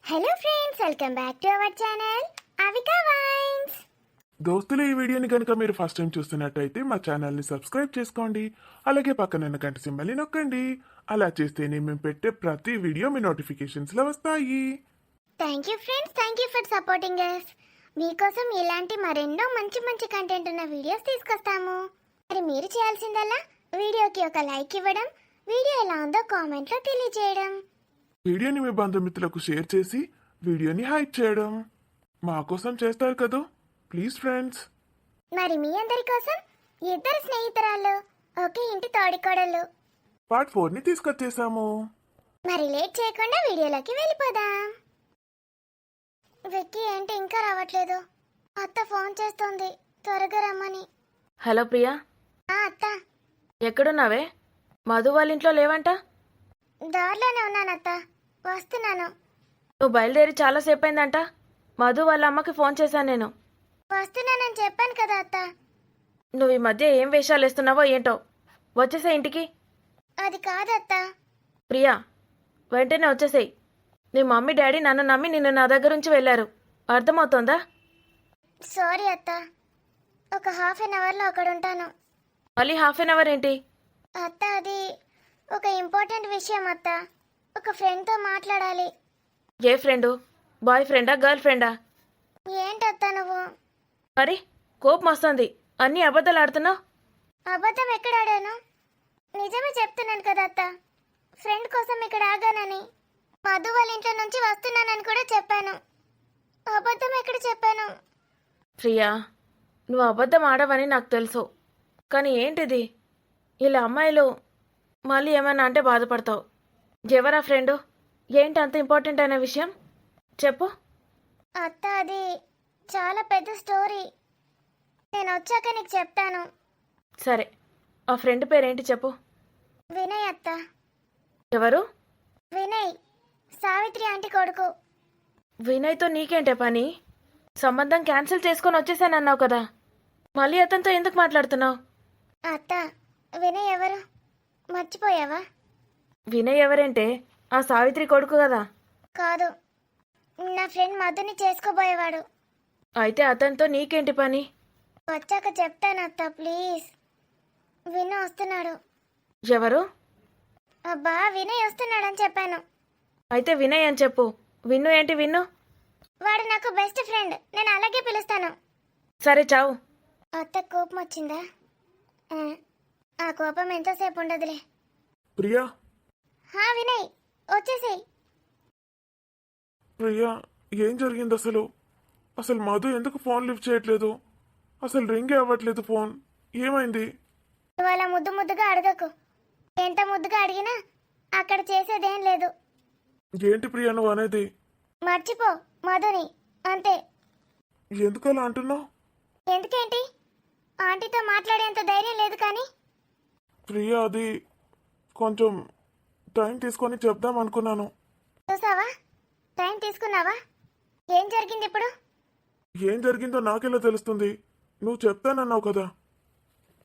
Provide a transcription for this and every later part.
Hello friends, welcome back to our channel Avika wines. దోస్తులు, ఈ వీడియోని కనుక మీరు ఫస్ట్ టైం చూస్తున్నట్టయితే మా ఛానల్ని సబ్స్క్రైబ్ చేసుకోండి. అలాగే పక్కన గంట సింబల్ని నొక్కండి. అలా చేస్తేనే మేము పెట్టే ప్రతి వీడియో మీ నోటిఫికేషన్స్లో వస్తాయి. Thank you friends, thank you for supporting us. మీకోసం ఇలాంటి మరెన్నో మంచి మంచి కంటెంట్ ఉన్న వీడియోస్ తీసుకొస్తాము. మరి మీరు చేయాల్సిందల్లా వీడియోకి ఒక లైక్ ఇవ్వడం, వీడియో ఎలా ఉందో కామెంట్లో తెలియజేయడం. వీడియోని మీ బంధుమిత్రులకు షేర్ చేసి వీడియోని హైప్ చేయడం మా కోసం చేస్తారు కదా. Please friends. మరి మీ అందరి కోసం ఇద్దరు స్నేహితురాళ్ళు ఒకే ఇంటి తోడికోడళ్ళు పార్ట్ 4ని తీసుకొచ్చేసాము. మరి లేట్ చేయకుండా వీడియోలోకి వెళ్ళిపోదాం. విక్కీ ఏంటి ఇంకా రావట్లేదు? అత్త ఫోన్ చేస్తోంది, త్వరగా రమ్మని. హలో ప్రియా, అత్త, ఎక్కడున్నావే? మధు వాళ్ళ ఇంట్లో లేవంట. దారిలోనే ఉన్నాను అత్త, వస్తున్నాను. నువ్వు బయలుదేరి చాలాసేపు అయిందంట. మధు వాళ్ళ అమ్మకి ఫోన్ చేశాను నేను. వస్తున్నానని చెప్పాను కదా అత్త. నువ్వు ఈ మధ్య ఏం వేషాలు వేస్తున్నావో ఏంటో. వచ్చేసే ఇంటికి. అది కాదత్త. ప్రియా, వెంటనే వచ్చేసేయి. నీ మమ్మీ డాడీ నన్ను నమ్మి నిన్ను నా దగ్గర నుంచి వెళ్ళారు. అర్థమవుతోందా? సారీ అత్త, ఒక హాఫ్ అన్ అవర్లో అక్కడ ఉంటాను. మళ్ళీ హాఫ్ అన్ అవర్ ఏంటి? అత్త, అది ఒక ఇంపార్టెంట్ విషయం అత్త. ఒక ఫ్రెండ్తో మాట్లాడాలి. ఏ ఫ్రెండు? బాయ్ ఫ్రెండా, గర్ల్ ఫ్రెండా? ఏంటత్త నువ్వు? మరి కోపం వస్తుంది. అన్నీ అబద్ధాలు ఆడుతున్నావు. అబద్ధం ఎక్కడ ఆడాను? నిజమే చెప్తున్నాను కదా అత్త. ఫ్రెండ్ కోసం ఇక్కడ ఆగానని, మధు వాళ్ళ ఇంట్లో నుంచి వస్తున్నానని కూడా చెప్పాను. అబద్ధం ఎక్కడ చెప్పాను? ప్రియా, నువ్వు అబద్ధం ఆడవని నాకు తెలుసు. కానీ ఏంటిది? ఇలా అమ్మాయిలు మళ్ళీ ఏమైనా అంటే బాధపడతావు. ఎవరా ఫ్రెండు? ఏంటి అంత ఇంపార్టెంట్ అయిన విషయం? చెప్పు. అత్త, అది చాలా పెద్ద స్టోరీ. నేను వచ్చాక నీకు చెప్తాను. సరే, ఆ ఫ్రెండ్ పేరేంటి చెప్పు. వినయ్ అత్త. ఎవరు? వినయ్, సావిత్రి ఆంటీ కొడుకు. వినయ్తో నీకేంటే పని? సంబంధం క్యాన్సిల్ చేసుకొని వచ్చేసానన్నావు కదా. మళ్ళీ అతనితో ఎందుకు మాట్లాడుతున్నావు? అత్త, వినయ్ ఎవరు మర్చిపోయావా? వినయ్ ఎవరంటే ఆ సావిత్రి కొడుకు కదా. కాదు, నా ఫ్రెండ్ మధుని చేసుకోబోయేవాడు. అయితే అతనితో నీకేంటి పని? వచ్చాక చెప్తాను అత్త, ప్లీజ్. విను వస్తున్నాడు. ఎవరు? అబ్బా, వినయ్ వస్తున్నాడని చెప్పాను. అయితే వినయ్ అని చెప్పు. విన్ను ఏంటి విన్ను? వాడు నాకు బెస్ట్ ఫ్రెండ్, నేను అలాగే పిలుస్తాను. సరే చావు. అత్త కోపం వచ్చిందా? ఆ కోపం ఎంతోసేపు ఉండదులే. ప్రియా, వినయ్ వచ్చేసేయ్. ప్రియా, ఏం జరిగింది అసలు? అసలు మధు ఎందుకు ఫోన్ లిఫ్ట్ చేయట్లేదు? అసలు రింగే అవ్వట్లేదు ఫోన్. ఏమైంది? నువ్వు అలా ముద్దు ముద్దుగా అడగకు. ఎంత ముద్దుగా అడిగినా అక్కడ చేసేదేం లేదు. ఏంటి ప్రియా నువ్వు అనేది? మర్చిపో మధుని, అంతే. ఎందుకు అలా అంటున్నావు? ఎందుకేంటి? ఆంటీతో మాట్లాడేంత ధైర్యం లేదు కానీ. ప్రియా, అది కొంచెం టైం తీసుకొని చెప్దాం అనుకున్నాను. చూసావా, టైం తీసుకున్నావా? ఏం జరిగింది ఇప్పుడు? ఏం జరిగిందో నాకెలా తెలుస్తుంది? నువ్వు చెప్తానన్నావు కదా.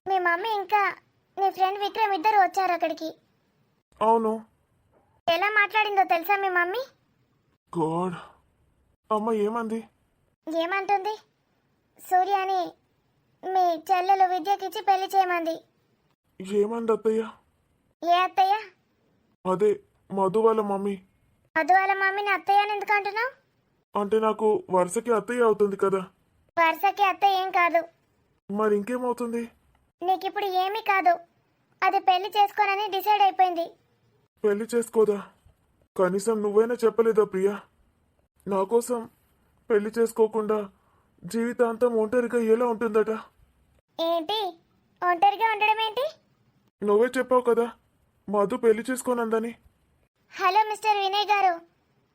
మీ మమ్మీ ఇంకా నీ ఫ్రెండ్ విక్రమ్ ఇద్దరు వచ్చారు అక్కడికి. అవును. ఎలా మాట్లాడిందో తెలుసా మీ మమ్మీ? గాడ్, అమ్మ ఏమంది? ఏమంటుంది? సూర్యాని మీ చెల్లెలు విద్యకిచ్చి పెళ్లి చేయమంది. ఏమంది అత్తయ్య? ఏ అత్తయ్య? అదే మధు వాళ్ళ మమ్మీ. మధు వాళ్ళ మమ్మీని అత్తయ్య అని ఎందుకు అంటున్నావు? అంటే నాకు వరుసకి అత్తయ్య అవుతుంది కదా. వరుసకి అత్తయ్య ఏం కాదు. మరి ఇంకేమవుతుంది? నీకిప్పుడు ఏమీ కాదు. అది పెళ్లి చేసుకోనని డిసైడ్ అయిపోయింది. పెళ్లి చేసుకోదా? కనీసం నువ్వైనా చెప్పలేదా ప్రియా? నా కోసం పెళ్లి చేసుకోకుండా జీవితాంతం ఒంటరిగా ఎలా ఉంటుందట? ఏంటి ఒంటరిగా ఉండడం ఏంటి? నువ్వే చెప్పావు కదా మధు పెళ్లి చేసుకోనందని. హలో మిస్టర్ వినయ్ గారు,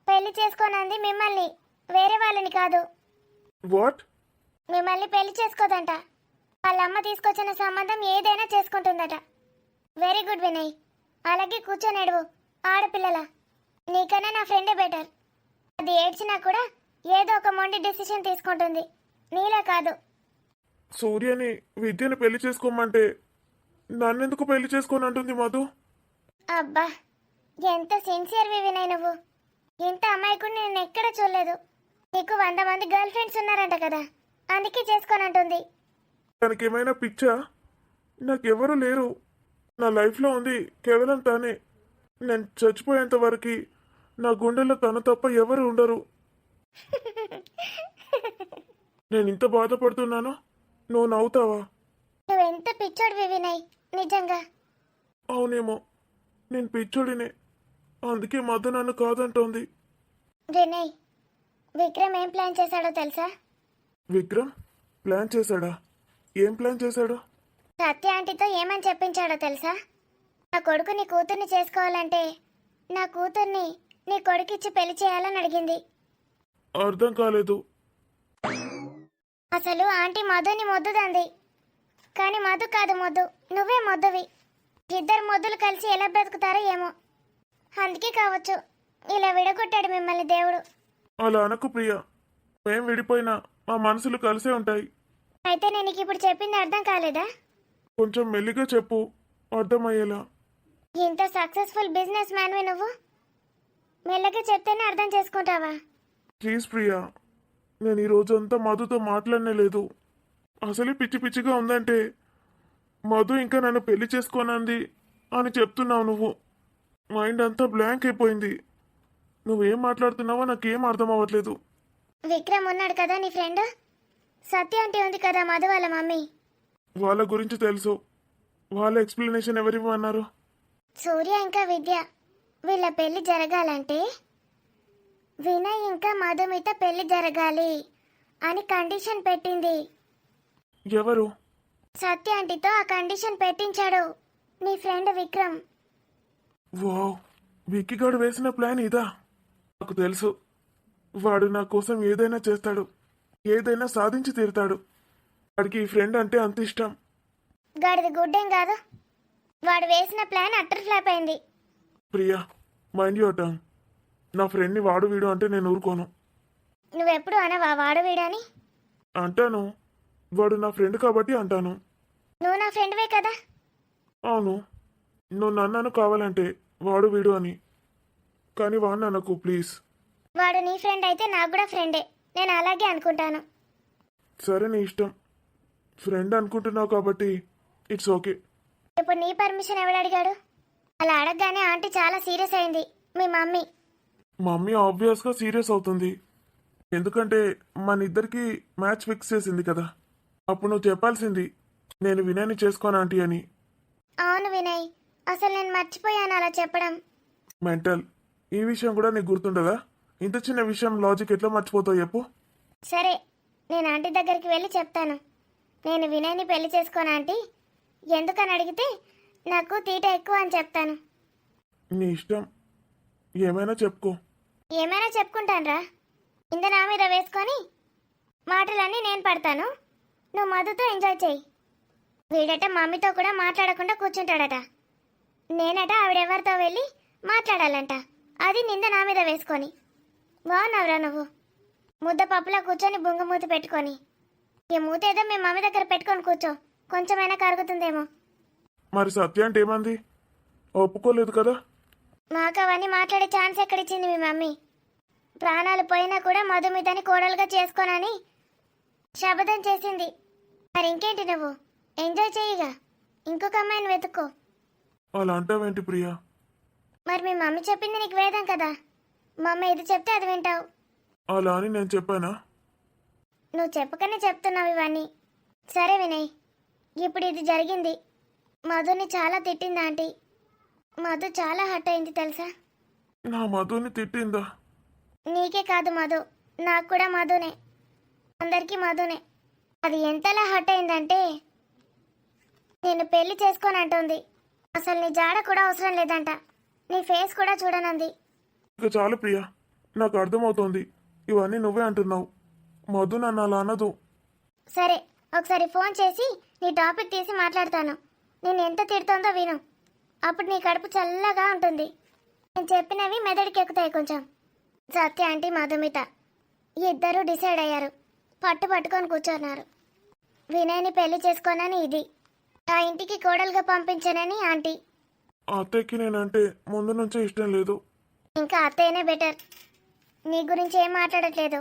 పెళ్లి చేసుకోనంది మిమ్మల్ని, వేరే వాళ్ళని కాదు. వాట్? మిమ్మల్ని పెళ్లి చేసుకోదంట. వాళ్ళ అమ్మ తీసుకొచ్చిన సంబంధం ఏదైనా చేసుకుంటుందట. వెరీ గుడ్ వినయ్, అలాగే కూర్చొని ఎడువు. ఆడపిల్లల నీకన్నా నా ఫ్రెండే బెటర్. అది ఏడ్చినా కూడా ఏదో ఒక మొండి డెసిషన్ తీసుకుంటుంది, నీలా కాదు. సూర్యని విద్యని పెళ్లి చేసుకోమంటే నన్నెందుకు పెళ్లి చేసుకోనంటుంది మధు? అబ్బా, ఎంత సిన్సియర్వి వినయ్ నువ్వు. ఇంత అమాయకుడిని నేను ఎక్కడ చూడలేదు. నీకు 100 మంది గర్ల్ ఫ్రెండ్స్ ఉన్నారంట కదా, అందుకే చేసుకోనంటుంది. తనకి ఏమైనా పిచ్చా? నాకెవరూ లేరు. నా లైఫ్లో ఉంది కేవలం తనే. నేను చచ్చిపోయేంత వరకు నా గుండెల్లో తన తప్ప ఎవరు ఉండరు. నేను ఇంత బాధపడుతున్నానో నువ్వు నవ్వుతావా? నువ్వెంత పిచ్చోడివి వినయ్, నిజంగా. అవునేమో, నేను పిచ్చోడినే. అందుకే మధు నన్ను కాదంటోంది. వినయ్, విక్రమ్ ఏం ప్లాన్ చేశాడో తెలుసా? విక్రమ్ ప్లాన్ చేశాడా? ఏం ప్లాన్ చేశాడు? సత్య ఆంటీతో ఏమని చెప్పించాడో తెలుసా? నా కొడుకు నీ కూతుర్ని చేసుకోవాలంటే నా కూతుర్ని నీ కొడుకిచ్చి పెళ్లి చేయాలని అడిగింది. అర్థం కాలేదు. అసలు ఆంటీ మధుని మొద్దుదంది, కానీ మధు కాదు మొద్దు, నువ్వే మొద్దువి. ఇద్దరు మొద్దులు కలిసి ఎలా బ్రతుకుతారో ఏమో, అందుకే కావచ్చు ఇలా విడగొట్టాడు మిమ్మల్ని దేవుడు. అలా అనకు ప్రియా. మేం విడిపోయినా మా మనసులు కలిసే ఉంటాయి. అయితే నేను నీకు ఇప్పుడు చెప్పింది అర్థం కాలేదా? కొంచెం మెల్లిగా చెప్పు, అర్థమయ్యేలా. ఇంత సక్సెస్ఫుల్ బిజినెస్ మ్యాన్వి నువ్వు, మెల్లగా చెప్తేనే అర్థం చేసుకుంటావా? ప్లీజ్ ప్రియా, నేను ఈ రోజంతా మధుతో మాట్లాడనే లేదు. అసలే పిచ్చి పిచ్చిగా ఉందంటే మధు ఇంకా నన్ను పెళ్లి చేసుకోనంది అని చెప్తున్నావు నువ్వు. మైండ్ అంతా బ్లాంక్ అయిపోయింది. నువ్వేం మాట్లాడుతున్నావో నాకేం అర్థం అవ్వట్లేదు. విక్రమ్ ఉన్నాడు కదా నీ ఫ్రెండ్, సత్య అంటే ఉంది కదా మధు వాళ్ళ మమ్మీ. వాళ్ళ గురించి తెలుసు. వాళ్ళ ఎక్స్ప్లెనేషన్ ఎవరివ్వన్నారు? సూర్య ఇంకా విద్య వీళ్ళ పెళ్లి జరగాలంటే వినయ్ ఇంకా మధుమిత పెళ్లి జరగాలి అని కండిషన్ పెట్టింది. ఎవరు? సత్య ఆంటీతో ఆ కండిషన్ పెట్టించాడు నీ ఫ్రెండ్ విక్రమ్. వావ్, విక్కీగాడు వేసిన ప్లాన్ ఇదా? నాకు తెలుసు. వాడు నా కోసం ఏదైనా చేస్తాడు, ఏదైనా సాధించి తీరుతాడు. వాడికి ఈ ఫ్రెండ్ అంటే అంత ఇష్టం. గాడిది గుడ్డేం కాదు, వాడు వేసిన ప్లాన్ అట్టర్ ఫ్లాప్ అయింది. Priya, mind your tongue. నా ఫ్రెండ్ని వాడు వీడు అంటే నేను ఊరుకోను. నువ్వెప్పుడు అనవా వాడు వీడని? అంటాను. వాడు నా ఫ్రెండ్ కాబట్టి అంటాను. నువ్వు నా ఫ్రెండ్వే కదా. అవును, నువ్వు నన్ను కావాలంటే వాడు వీడు అని, కానీ వాడిని అనకు ప్లీజ్. వాడు నీ ఫ్రెండ్ అయితే నాకు కూడా ఫ్రెండే, నేను అలాగే అనుకుంటాను. సరే, నీ ఇష్టం. ఫ్రెండ్ అనుకుంటున్నావు కాబట్టి ఇట్స్ ఓకే. ఇప్పుడు నీ పర్మిషన్ ఎవడు అడిగాడు? అలా అడగగానే ఆంటీ చాలా సీరియస్ అయింది, మీ మమ్మీ. మమ్మీ ఆబ్వియస్గా సీరియస్ అవుతుంది. ఎందుకంటే మన ఇద్దరికి మ్యాచ్ ఫిక్స్ చేసింది కదా. అప్పుడు నువ్వు చెప్పాల్సింది నేను వినయ్ని చేసుకోను ఆంటీ అని. అవును వినయ్, అసలు నేను మర్చిపోయాను అలా చెప్పడం. మెంటల్. ఈ విషయం కూడా నీకు గుర్తుండదా? ఇంత చిన్న విషయం లాజిక్ ఎట్లా మర్చిపోతావు చెప్పు. సరే, నేను ఆంటీ దగ్గరికి వెళ్ళి చెప్తాను నేను వినయ్ని పెళ్లి చేసుకోను ఆంటీ, ఎందుకని అడిగితే నాకు తీట ఎక్కువ అని చెప్తాను. నీ ఇష్టం, ఏమైనా చెప్పుకో. ఏమైనా చెప్పుకుంటానురా, ఇంత నా మీద వేసుకొని మాటలన్నీ నేను పడతాను, నువ్వు మధుతో ఎంజాయ్ చెయ్యి. వీడట మమ్మీతో కూడా మాట్లాడకుండా కూర్చుంటాడట, నేనట ఆవిడెవరితో వెళ్ళి మాట్లాడాలంట, అది నింద నా మీద వేసుకొని. బాగున్నావురా నువ్వు, ముద్ద పప్పులా కూర్చొని బుంగమూతి పెట్టుకొని. ఈ మూత ఏదో మీ మమ్మీ దగ్గర పెట్టుకొని కూర్చో, కొంచెమైనా కరుగుతుందేమో. మరి సత్య అంటే ఏమంది? ఒప్పుకోలేదు కదా. మాకు అవన్నీ మాట్లాడే ఛాన్స్ ఎక్కడిచ్చింది మీ మమ్మీ? ప్రాణాలు పోయినా కూడా మధుమితని కోడలుగా చేసుకోనని శపథం చేసింది. మరి ఇంకేంటి, నువ్వు ఎంజాయ్ చెయ్యిగా, ఇంకొక అమ్మాయిని వెతుక్కో. అలా అంటావేంటి ప్రియా? మరి మీ మమ్మీ చెప్పింది నీకు వేదం కదా, మమ్మీ ఇది చెప్తే అది వింటావు. అలా అని నేను చెప్పానా? నువ్వు చెప్పకనే చెప్తున్నావు ఇవన్నీ. సరే వినయ్, ఇప్పుడు ఇది జరిగింది. మధుని చాలా తిట్టింది ఆంటీ. మధు చాలా హర్ట్ అయింది తెలుసా? నా మధుని తిట్టిందా? నీకే కాదు మధు, నాకు కూడా మధునే, అందరికీ మధునే. అది ఎంతలా హర్ట్ అయిందంటే నేను పెళ్లి చేసుకొని అంటుంది. అసలు నీ జాడ కూడా అవసరం లేదంట, నీ ఫేస్ కూడా చూడనంది. ఇక చాలు ప్రియా, నాకు అర్థమవుతోంది. ఇవన్నీ నువ్వే అంటున్నావు. మధు నన్ను అలా అనదు. సరే, ఒకసారి ఫోన్ చేసి నీ టాపిక్ తీసి మాట్లాడతాను. నేను ఎంత తిడుతోందో విను, అప్పుడు నీ కడుపు చల్లగా ఉంటుంది. నేను చెప్పినవి మెదడుకి ఎక్కుతాయి కొంచెం. సత్య ఆంటీ మధుమిత ఇద్దరు డిసైడ్ అయ్యారు, పట్టుకొని కూర్చున్నారు. వినయ్ని పెళ్లి చేసుకోనని ఇది, ఆ ఇంటికి కోడలుగా పంపించానని ఆంటీ. అత్తయ్యకి నేనంటే ముందు నుంచే ఇష్టం లేదు. ఇంకా అత్తయ్యనే బెటర్. నీ గురించి ఏం మాట్లాడట్లేదు.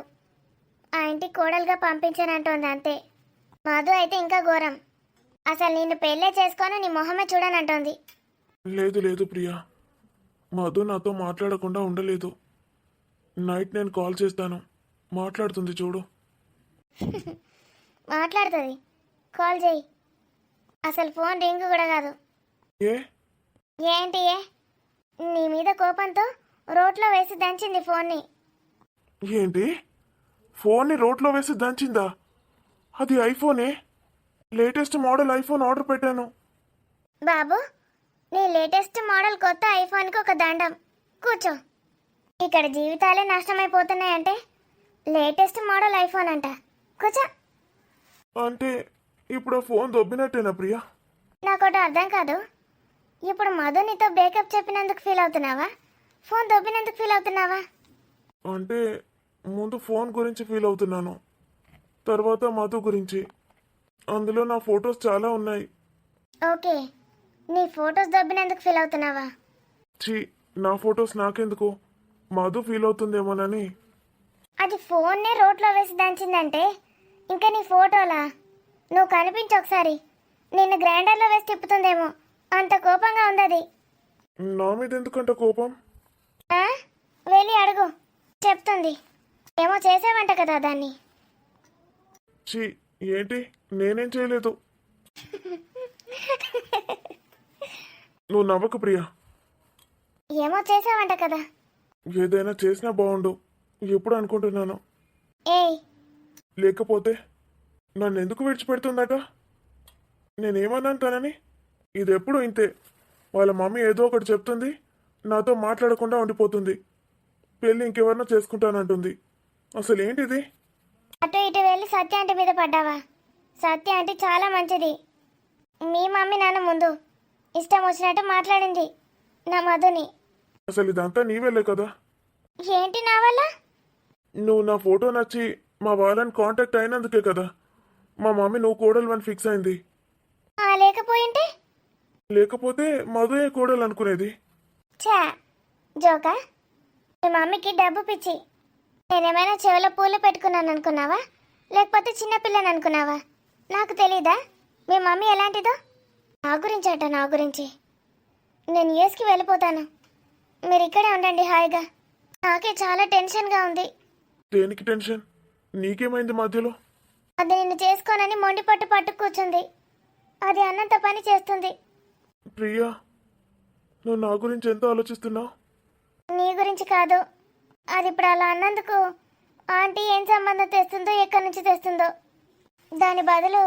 ఆ ఇంటికి కోడలుగా పంపించానంటోంది అంతే. మధు అయితే ఇంకా ఘోరం. అసలు నిన్ను పెళ్ళే చేసుకొని నీ మొహమే చూడనంటోంది. లేదు లేదు ప్రియా, మధు నాతో మాట్లాడకుండా ఉండలేదు. నైట్ నేను కాల్ చేస్తాను, మాట్లాడుతుంది చూడు. మాట్లాడుతుంది, కాల్ చేయి. అసలు ఫోన్ రింగ్ కూడా కాదు. ఏ ఏంటి నీ మీద కోపంతో రోట్లో వేసి దంచింది ఫోన్ని. ఏంటి, ఫోన్ని రోట్లో వేసి దంచిందా? అది ఐఫోనే, లేటెస్ట్ మోడల్ ఐఫోన్ ఆర్డర్ పెట్టాను. బాబు, నీ లేటెస్ట్ మోడల్ కొత్త ఐఫోన్కి ఒక దండం. కూర్చో. ఇక్కడ జీవితాలే నష్టమైపోతున్నాయంటే లేటెస్ట్ మోడల్ ఐఫోన్ అంట. కూర్చో. అంటే ఇప్పుడు ఆ ఫోన్ దొబ్బినట్టేనా ప్రియా? నాకోటి అర్థం కాదు. ఇప్పుడు మధు నీతో బ్రేకప్ చెప్పినందుకు ఫీల్ అవుతున్నావా, ఫోన్ దొబ్బినందుకు ఫీల్ అవుతున్నావా? అంటే ముందు ఫోన్ గురించి ఫీల్ అవుతున్నాను, తర్వాత మధు గురించి. అందులో నా ఫొటోస్ చాలా ఉన్నాయి. ఓకే, నీ ఫొటోస్ దొబ్బినందుకు ఫీల్ అవుతున్నావా? ఛీ, నా ఫొటోస్ నాకెందుకు, మధు ఫీల్ అవుతుందేమోనని. అది ఫోన్నే రోట్లో వేసి దంచిందంటే ఇంకా నీ ఫోటోలా? నువ్వు కనిపించు ఒకసారి. నిన్ను గ్రైండర్లో వేసి తిప్పుతుందేమో, అంత కోపంగా ఉంది అది. నా మీద ఎందుకంట కోపం? ఆ? వెళ్ళి అడుగు, చెప్తుంది. ఏమో చేసావంట కదా దాన్ని. ఛీ, ఏంటి, నేనేం చేయలేదు. నువ్వు నవ్వకు ప్రియా. ఏమో చేసావంట కదా. ఏదైనా చేసినా బాగుండు ఎప్పుడు అనుకుంటున్నాను. ఏయ్, లేకపోతే నన్ను ఎందుకు విడిచిపెడుతుందట? నేనేమన్నాను తనని? ఇది ఎప్పుడు ఇంతే. వాళ్ళ మమ్మీ ఏదో ఒకటి చెప్తుంది, నాతో మాట్లాడకుండా ఉండిపోతుంది. పెళ్ళి ఇంకెవరినో చేసుకుంటానంటుంది. అసలు ఏంటిది? అటు ఇటు వెళ్ళి సత్య ఆంటీ మీద పడ్డావా? సత్య ఆంటీ చాలా మంచిది. మీ మమ్మీ నాన్న ముందు ఇష్టం వచ్చినట్టు మాట్లాడింది నా మధుని. అసలు ఇదంతా నీవెళ్ళే కదా. ఏంటి నా వల్ల? నువ్వు నా ఫోటో నచ్చి మా వాళ్ళని కాంటాక్ట్ అయినందుకే కదా మా మమ్మీ నువ్వు కోడలు అని ఫిక్స్ అయింది. లేకపోయింటే? లేకపోతే మధుయే కోడలు అనుకునేది. చా జోకా? మీ మమ్మీకి డబ్బు పిచ్చి. నేనేమైనా చెవిలో పూలు పెట్టుకున్నాను అనుకున్నావా, లేకపోతే చిన్నపిల్లని అనుకున్నావా? నాకు తెలీదా మీ మమ్మీ ఎలాంటిదో? నా గురించి అంట, నా గురించి. నేను యూఎస్కి వెళ్ళిపోతాను, మీరు ఇక్కడే ఉండండి హాయిగా. నాకే చాలా టెన్షన్గా ఉంది. దేనికి టెన్షన్? నీకేమైంది మధ్యలో? అది నిన్ను చేసుకోనని మొండి పట్టు కూర్చుంది. అది అన్నంత పని చేస్తుంది. ప్రియా, నువ్వు నా గురించి ఎంత ఆలోచిస్తున్నావు? నీ గురించి కాదు. అది ఇప్పుడు అలా అన్నందుకు ఆంటీ ఏం సంబంధం తెస్తుందో, ఎక్కడి నుంచి తెస్తుందో. దాని బదులు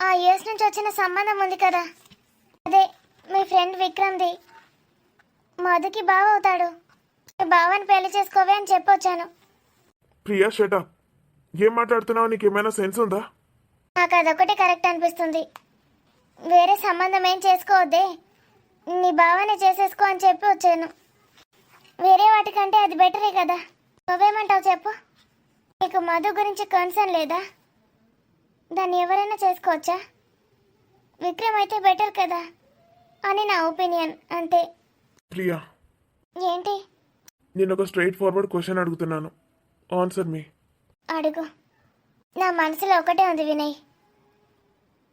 ఆ యూఎస్ నుంచి వచ్చిన సంబంధం ఉంది కదా, అదే మీ ఫ్రెండ్ విక్రమ్ది. మధుకి బావ అవుతాడు. మీ బావని పెళ్లి చేసుకోవే అని చెప్పొచ్చాను. ప్రియా షటా, ఏం మాట్లాడుతున్నావు? నీకేమైనా సెన్స్ ఉందా? నాకు అదొకటి కరెక్ట్ అనిపిస్తుంది. వేరే సంబంధం ఏం చేసుకోవద్దే, నీ బావనే చేసేసుకో అని చెప్పి వచ్చాను. వేరే వాటికంటే అది బెటరే కదా. నువ్వేమంటావు చెప్పు? నీకు మధు గురించి కన్సర్న్ లేదా? దాన్ని ఎవరైనా చేసుకోవచ్చా? విక్రమ్ అయితే బెటర్ కదా అని నా ఒపీనియన్, అంతే. ప్రియా, ఏంటి? నేను ఒక స్ట్రైట్ ఫార్వర్డ్ క్వశ్చన్ అడుగుతున్నాను, ఆన్సర్ మీ. అడుగు. నా మనసులో ఒకటే ఉంది వినయ్.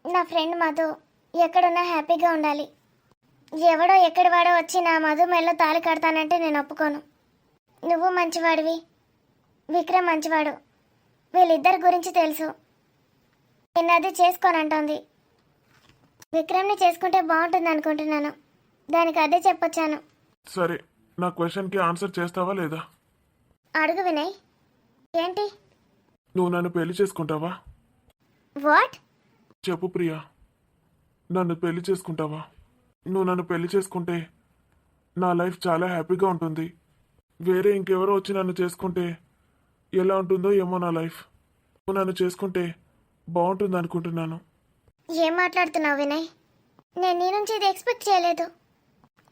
నా ఫ్రెండ్ మధు ఎక్కడున్నా హ్యాపీగా ఉండాలి. ఎవడో ఎక్కడి వాడో వచ్చి నా మధు మెల్లో తాళి కడతానంటే నేను ఒప్పుకోను. నువ్వు మంచివాడివి, విక్రమ్ మంచివాడు. వీళ్ళిద్దరి గురించి తెలుసు. నిన్నది చేసుకోనంటోంది. విక్రమ్ని చేసుకుంటే బాగుంటుంది అనుకుంటున్నాను. దానికి అదే చెప్పొచ్చాను. సరే, నా క్వశ్చన్కి ఆన్సర్ చేస్తావా లేదా? అడుగు వినయ్. ఏంటి? నువ్వు నన్ను పెళ్లి చేసుకుంటావా? వాట్? చెప్పు ప్రియా, నన్ను పెళ్లి చేసుకుంటావా? నువ్వు నన్ను పెళ్లి చేసుకుంటే నా లైఫ్ చాలా హ్యాపీగా ఉంటుంది. వేరే ఇంకెవరో వచ్చి నన్ను చేసుకుంటే ఎలా ఉంటుందో ఏమో నా లైఫ్. నువ్వు నన్ను చేసుకుంటే బాగుంటుంది అనుకుంటున్నాను. ఏం మాట్లాడుతున్నావు వినయ్? నేను నీ నుంచి ఇది ఎక్స్పెక్ట్ చేయలేదు.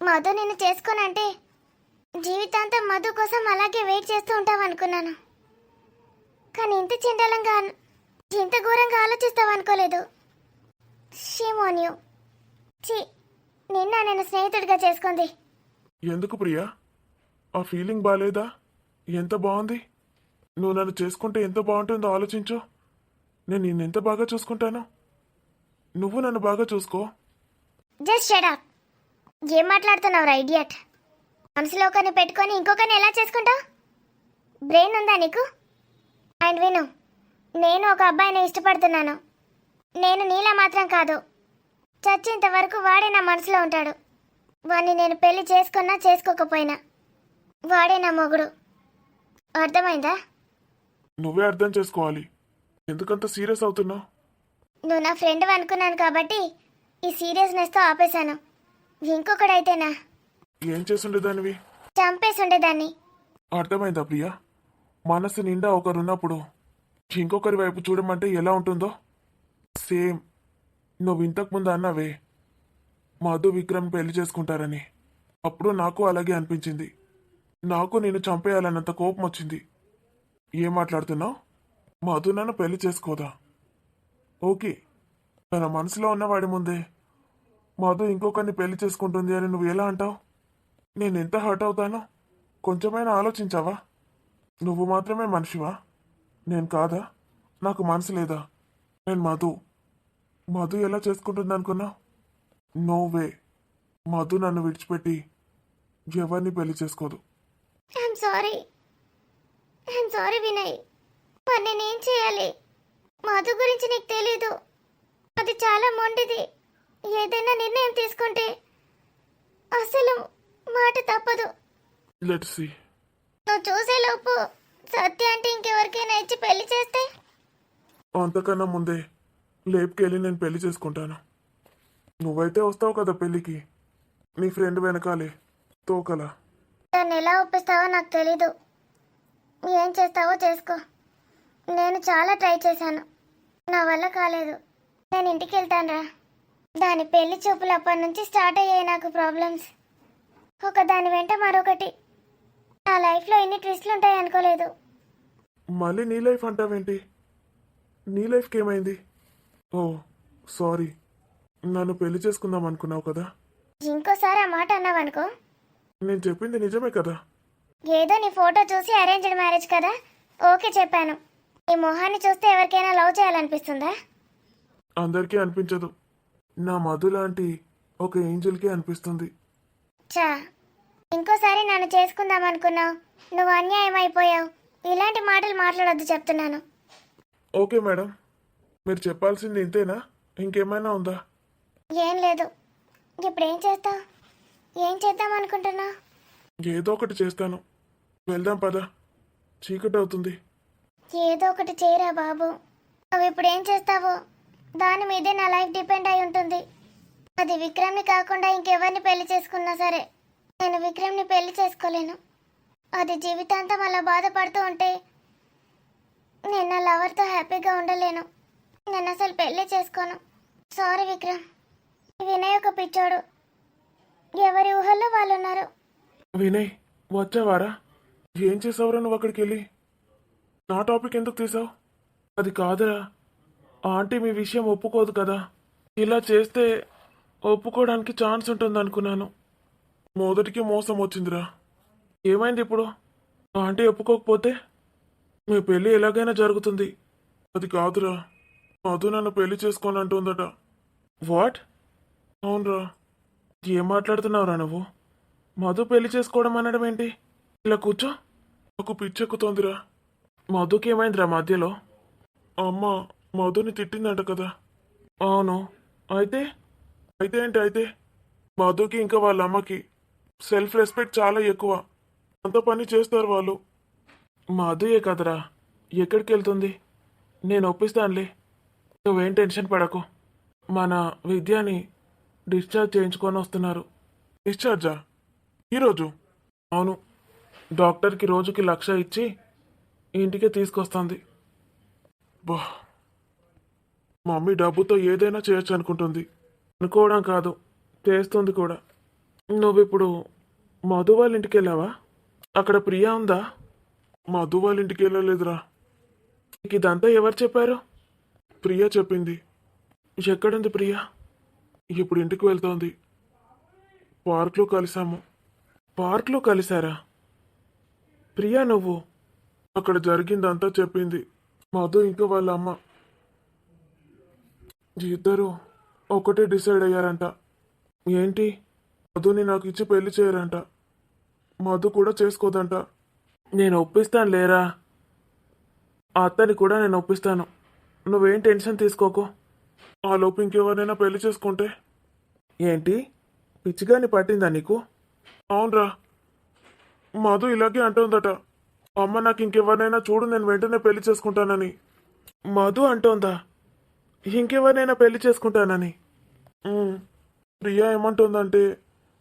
మధు నిన్ను చేసుకోనంటే జీవితాంతం మధు కోసం అలాగే వెయిట్ చేస్తూ ఉంటావు అనుకున్నాను. కానీ ఇంత చండాలంగా, ఇంత ఘోరంగా ఆలోచిస్తావు అనుకోలేదు. Shame on you. ఛీ, నిన్న నేను స్నేహితుడిగా చేసుకుంది. ఎందుకు ప్రియా? ఆ ఫీలింగ్ బాలేదా? ఎంత బాగుంది. నువ్వు నన్ను చేసుకుంటే ఎంత బాగుంటుందో ఆలోచించు. నేను నిన్నెంత బాగా చూసుకుంటాను. నువ్వు నన్ను బాగా చూసుకో. Just shut up. ఏం మాట్లాడుతున్నావు ఇడియట్? మనసులో ఒకరిని పెట్టుకొని ఇంకొకరిని ఎలా చేసుకుంటావు? బ్రెయిన్ ఉందా నీకు? అండ్ విను, నేను ఒక అబ్బాయిని ఇష్టపడుతున్నాను. నేను నీలా మాత్రం కాదు, చచ్చేంత వరకు వాడే నా మనసులో ఉంటాడు. వాడిని నేను పెళ్లి చేసుకున్నా చేసుకోకపోయినా వాడే నా మొగుడు. అర్థమైందా? నువ్వే అర్థం చేసుకోవాలి. ఎందుకంత సీరియస్ అవుతున్నావు? నువ్వు నా ఫ్రెండ్ అనుకున్నాను కాబట్టి ఈ సీరియస్నెస్తో ఆపేశాను. ఇంకొకడైతేనా ఏం చేసుండేదానివి? చంపేసి ఉండేదాన్ని. అర్థమైందా ప్రియా? మనసు నిండా ఒకరున్నప్పుడు ఇంకొకరి వైపు చూడమంటే ఎలా ఉంటుందో సేమ్. నువ్వు ఇంతకుముందు అన్నావే మధు విక్రమ్ పెళ్లి చేసుకుంటారని. అప్పుడు నాకు అలాగే అనిపించింది. నాకు నేను చంపేయాలన్నంత కోపం వచ్చింది. ఏం మాట్లాడుతున్నావు? మధు నన్ను పెళ్లి చేసుకోదా? ఓకే, తన మనసులో ఉన్నవాడి ముందే మధు ఇంకొకరిని పెళ్లి చేసుకుంటుంది అని నువ్వు ఎలా అంటావు? నేను ఎంత హర్ట్ అవుతానో కొంచెమైనా ఆలోచించావా? నువ్వు మాత్రమే మనిషివా? నేను కాదా? నాకు మనసు లేదా? నేను మధు ఎలా చేసుకుంటుంది అనుకున్నావు? No way. మధు నన్ను విడిచిపెట్టి ఎవరిని పెళ్లి చేసుకోదు. I'm sorry Vinay. మరి నేనేం చేయాలి? మధు గురించి నీకు తెలీదు. అది చాలా మొండిది. ఏదైనా నిర్ణయం తీసుకుంటే అసలు మాట తప్పదు. Let's see. నువ్వు చూసేలోపు సత్య అంటే ఇంకెవరికైనా ఇచ్చి పెళ్లి చేస్తే అంతకన్నా ముందే లేపుకెళ్ళి నేను పెళ్లి చేసుకుంటాను. నువ్వైతే వస్తావు కదా పెళ్లికి, నీ ఫ్రెండ్ వెనకాలే తోకలా. దాన్ని ఎలా ఒప్పిస్తావో నాకు తెలీదు. ఏం చేస్తావో చేసుకో. నేను చాలా ట్రై చేశాను, నా వల్ల కాలేదు. నేను ఇంటికి వెళ్తానురా. దాని పెళ్లి చూపులు అప్పటి నుంచి స్టార్ట్ అయ్యాయి నాకు ప్రాబ్లమ్స్. ఒక దాని వెంట మరొకటి. నా లైఫ్లో ఎన్ని ట్విస్ట్లు ఉంటాయి అనుకోలేదు. మళ్ళీ నీ లైఫ్ అంటావేంటి? నీ లైఫ్కి ఏమైంది? ఓ సారీ, నన్ను పెళ్లి చేసుకుందాం అనుకున్నావు కదా? ఇంకోసారి ఆ మాట అన్నావనుకో. నేను చెప్పింది నిజమే కదా? ఏదో నీ ఫోటో చూసి అరేంజ్డ్ మ్యారేజ్ కదా, ఓకే చెప్పాను. ఈ మొహాన్ని చూస్తే ఎవరికైనా లవ్ చేయాలనిపిస్తుందా? అందరికీ అనిపించదు. నా మధు లాంటి ఒక ఏంజల్కే అనిపిస్తుంది. చా, ఇంకోసారి నన్ను చేసుకుందాం అనుకున్నావు, నువ్వు అన్యాయం అయిపోయావు. ఇలాంటి మాటలు మాట్లాడొద్దు చెప్తున్నాను. ఓకే మేడం, మీరు చెప్పాల్సింది ఇంతేనా? ఇంకేమైనా ఉందా? ఏం లేదు. ఇప్పుడు ఏం చేస్తావు? ఏం చేద్దాం అనుకుంటున్నా? ఏదో ఒకటి చేస్తాను. వెళ్దాం పద, చీకటి అవుతుంది. ఏదో ఒకటి చేయరా బాబు. నువ్వు ఇప్పుడు ఏం చేస్తావో దాని మీదే నా లైఫ్ డిపెండ్ అయి ఉంటుంది. అది విక్రమ్ని కాకుండా ఇంకెవరిని పెళ్లి చేసుకున్నా సరే నేను విక్రమ్ని పెళ్లి చేసుకోలేను. అది జీవితాంతం అలా బాధపడుతూ ఉంటే నేను నా లవర్తో హ్యాపీగా ఉండలేను. నేను అసలు పెళ్లి చేసుకోను. సారీ విక్రమ్. వినయ్ ఒక పిచ్చోడు. ఎవరి ఊహల్లో వాళ్ళు ఉన్నారు. వినయ్, వచ్చావారా? ఏం చేసావురా నువ్వు అక్కడికి వెళ్ళి? నా టాపిక్ ఎందుకు తీసావు? అది కాదురా, ఆంటీ మీ విషయం ఒప్పుకోదు కదా. ఇలా చేస్తే ఒప్పుకోవడానికి ఛాన్స్ ఉంటుంది అనుకున్నాను. మొదటికి మోసం వచ్చిందిరా. ఏమైంది ఇప్పుడు? ఆంటీ ఒప్పుకోకపోతే మీ పెళ్ళి ఎలాగైనా జరుగుతుంది. అది కాదురా, మధు నన్ను పెళ్లి చేసుకోని అంటుందట. వాట్? అవునరా. ఏం మాట్లాడుతున్నావురా నువ్వు? మధు పెళ్లి చేసుకోవడం అనడం ఏంటి? ఇలా కూర్చో. నాకు పిచ్చెక్కుతోందిరా. మధుకి ఏమైందిరా మధ్యలో? అమ్మ మధుని తిట్టిందంట కదా. అవును, అయితే అయితే ఏంటి? అయితే మధుకి ఇంకా వాళ్ళ అమ్మకి సెల్ఫ్ రెస్పెక్ట్ చాలా ఎక్కువ. అంత పని చేస్తారు వాళ్ళు. మధుయే కదరా, ఎక్కడికి వెళ్తుంది? నేను ఒప్పిస్తానులే, నువ్వేం టెన్షన్ పడకు. మన విద్యని డిశ్చార్జ్ చేయించుకొని వస్తున్నారు. డిశ్చార్జా? ఈరోజు? అవును, డాక్టర్కి రోజుకి 1,00,000 ఇచ్చి ఇంటికే తీసుకొస్తుంది. బా, మమ్మీ డబ్బుతో ఏదైనా చేయొచ్చు అనుకుంటుంది. అనుకోవడం కాదు, చేస్తుంది కూడా. నువ్విప్పుడు మధు వాళ్ళ ఇంటికి వెళ్ళావా? అక్కడ ప్రియా ఉందా? మధు వాళ్ళ ఇంటికి వెళ్ళలేదురా. నీకు ఇదంతా ఎవరు చెప్పారు? ప్రియా చెప్పింది. ఎక్కడుంది ప్రియా? ఇప్పుడు ఇంటికి వెళ్తోంది. పార్క్లో కలిసాము. పార్క్లో కలిసారా? ప్రియా నువ్వు అక్కడ జరిగిందంతా చెప్పింది మధు ఇంకా వాళ్ళ అమ్మ. ఇద్దరు ఒకటే డిసైడ్ అయ్యారంట. ఏంటి? మధుని నాకు ఇచ్చి పెళ్లి చేయరంట. మధు కూడా చేసుకోదంట. నేను ఒప్పిస్తాను లేరా, ఆ అత్తని కూడా నేను ఒప్పిస్తాను. నువ్వేం టెన్షన్ తీసుకోకు. ఆ లోపు ఇంకెవరైనా పెళ్లి చేసుకుంటే ఏంటి? పిచ్చిగాని పట్టిందా నీకు? అవునరా, మధు ఇలాగే అంటోందట. అమ్మ నాకు ఇంకెవరినైనా చూడు, నేను వెంటనే పెళ్లి చేసుకుంటానని. మధు అంటోందా ఇంకెవరినైనా పెళ్లి చేసుకుంటానని? ప్రియా ఏమంటోందంటే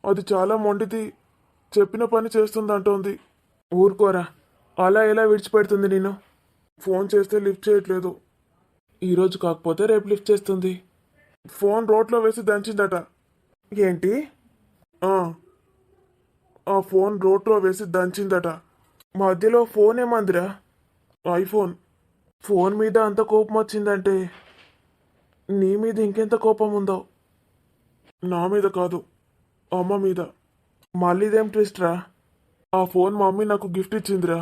అది చాలా మొండిది, చెప్పిన పని చేస్తుందంటోంది. ఊరుకోరా, అలా ఎలా విడిచిపెడుతుంది నేను? ఫోన్ చేస్తే లిఫ్ట్ చేయట్లేదు. ఈరోజు కాకపోతే రేపు లిఫ్ట్ చేస్తుంది. ఫోన్ రోడ్లో వేసి దంచిందట. ఏంటి? ఆ ఫోన్ రోడ్లో వేసి దంచిందట. మధ్యలో ఫోన్ ఏమందిరా? ఐఫోన్. ఫోన్ మీద అంత కోపం వచ్చిందంటే నీ మీద ఇంకెంత కోపం ఉందో. నా మీద కాదు, అమ్మ మీద. మళ్ళీ ఇదేం ట్విస్ట్ రా? ఆ ఫోన్ మా మమ్మీ నాకు గిఫ్ట్ ఇచ్చిందిరా.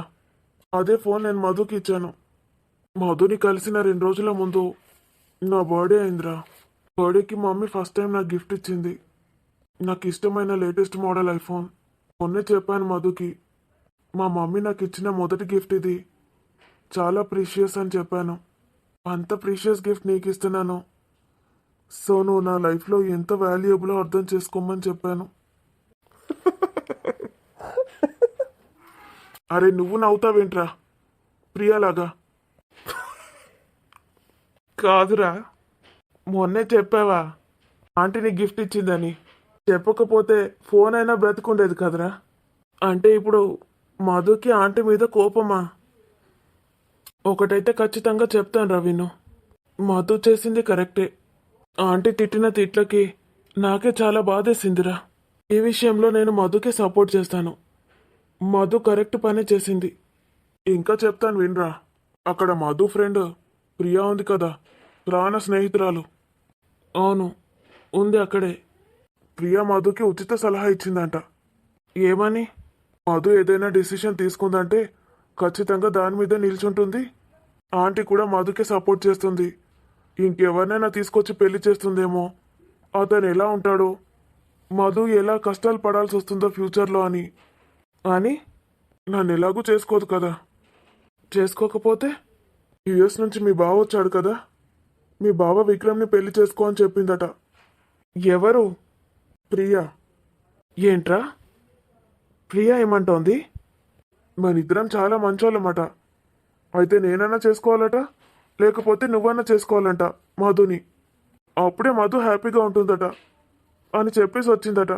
అదే ఫోన్ నేను మధుకి ఇచ్చాను. మధుని కలిసిన 2 రోజుల ముందు నా బర్త్డే అయిందిరా. బర్త్డేకి మా మమ్మీ ఫస్ట్ టైం నాకు గిఫ్ట్ ఇచ్చింది. నాకు ఇష్టమైన లేటెస్ట్ మోడల్ ఐఫోన్. మొన్నే చెప్పాను మధుకి, మా మమ్మీ నాకు ఇచ్చిన మొదటి గిఫ్ట్ ఇది, చాలా ప్రీషియస్ అని చెప్పాను. అంత ప్రీషియస్ గిఫ్ట్ నీకు ఇస్తున్నాను, సో నువ్వు నా లైఫ్లో ఎంత వాల్యుయబులో అర్థం చేసుకోమని చెప్పాను. అరే నువ్వు నవ్వుతావేంట్రా ప్రియాలాగా? కాదురా, మొన్నే చెప్పావా ఆంటీని గిఫ్ట్ ఇచ్చిందని. చెప్పకపోతే ఫోన్ అయినా బ్రతికుండేది కదరా. అంటే ఇప్పుడు మధుకి ఆంటీ మీద కోపమా? ఒకటైతే ఖచ్చితంగా చెప్తాను రా విను, మధు చేసింది కరెక్టే. ఆంటీ తిట్టిన తిట్లకి నాకే చాలా బాధేసిందిరా. ఈ విషయంలో నేను మధుకే సపోర్ట్ చేస్తాను. మధు కరెక్ట్ పని చేసింది. ఇంకా చెప్తాను వినరా. అక్కడ మధు ఫ్రెండ్ ప్రియా ఉంది కదా, ప్రాణ స్నేహితురాలు. అవును, ఉంది అక్కడే. ప్రియా మధుకి ఉచిత సలహా ఇచ్చిందంట. ఏమని? మధు ఏదైనా డిసిషన్ తీసుకుందంటే ఖచ్చితంగా దాని మీదే నిల్చుంటుంది. ఆంటీ కూడా మధుకే సపోర్ట్ చేస్తుంది. ఇంకెవరినైనా తీసుకొచ్చి పెళ్లి చేస్తుందేమో, అతను ఎలా ఉంటాడో, మధు ఎలా కష్టాలు పడాల్సి వస్తుందో ఫ్యూచర్లో అని. అని నన్ను ఎలాగూ చేసుకోదు కదా. చేసుకోకపోతే యుఎస్ నుంచి మీ బావ వచ్చాడు కదా, మీ బావ విక్రమ్ని పెళ్లి చేసుకో అని చెప్పిందట. ఎవరు? ప్రియా. ఏంట్రా ప్రియా ఏమంటోంది? మనిద్దరం చాలా మంచోళ్ళమాట. అయితే నేనన్నా చేసుకోవాలట, లేకపోతే నువ్వన్నా చేసుకోవాలంట మధుని. అప్పుడే మధు హ్యాపీగా ఉంటుందట అని చెప్పేసి వచ్చిందట.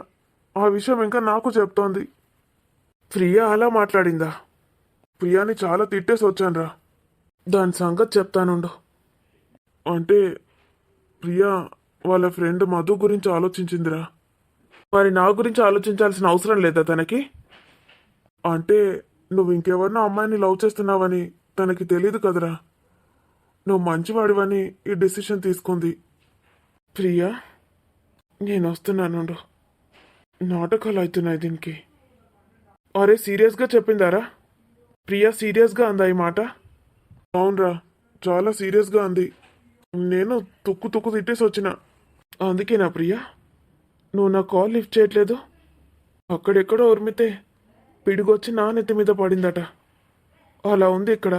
ఆ విషయం ఇంకా నాకు చెప్తోంది. ప్రియా అలా మాట్లాడిందా? ప్రియాని చాలా తిట్టేసి వచ్చానురా. దాని సంగతి చెప్తానుండు. అంటే ప్రియా వాళ్ళ ఫ్రెండ్ మధు గురించి ఆలోచించిందిరా. మరి నా గురించి ఆలోచించాల్సిన అవసరం లేదా తనకి? అంటే నువ్వు ఇంకెవరినో అమ్మాయిని లవ్ చేస్తున్నావని తనకి తెలీదు కదరా. నువ్వు మంచివాడివని ఈ డెసిషన్ తీసుకుంది. ప్రియా, నేను వస్తున్నాను. నాటకాలు అవుతున్నాయి దీనికి. అరే సీరియస్గా చెప్పిందారా? ప్రియా సీరియస్గా అందా ఈ మాట? అవునరా, చాలా సీరియస్గా అంది. నేను తుక్కు తుక్కు తిట్టేసి వచ్చిన. అందుకేనా ప్రియా నువ్వు నా కాల్ లిఫ్ట్ చేయట్లేదు? అక్కడెక్కడో ఉరిమితే పిడిగొచ్చి నా నెత్తి మీద పడిందట. అలా ఉంది ఇక్కడ.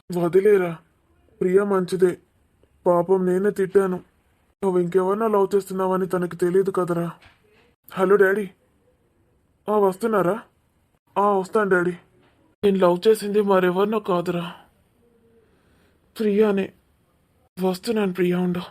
వదిలేరా, ప్రియా మంచిదే. పాపం నేనే తిట్టాను. నువ్వు ఇంకెవరినో లవ్ చేస్తున్నావని తనకి తెలియదు కదరా. Hello daddy. వస్తున్నారా? వస్తాను డాడీ. నేను లవ్ చేసింది మరెవరినో కాదురా, ప్రియానే. వస్తున్నాను ప్రియా, ఉండు.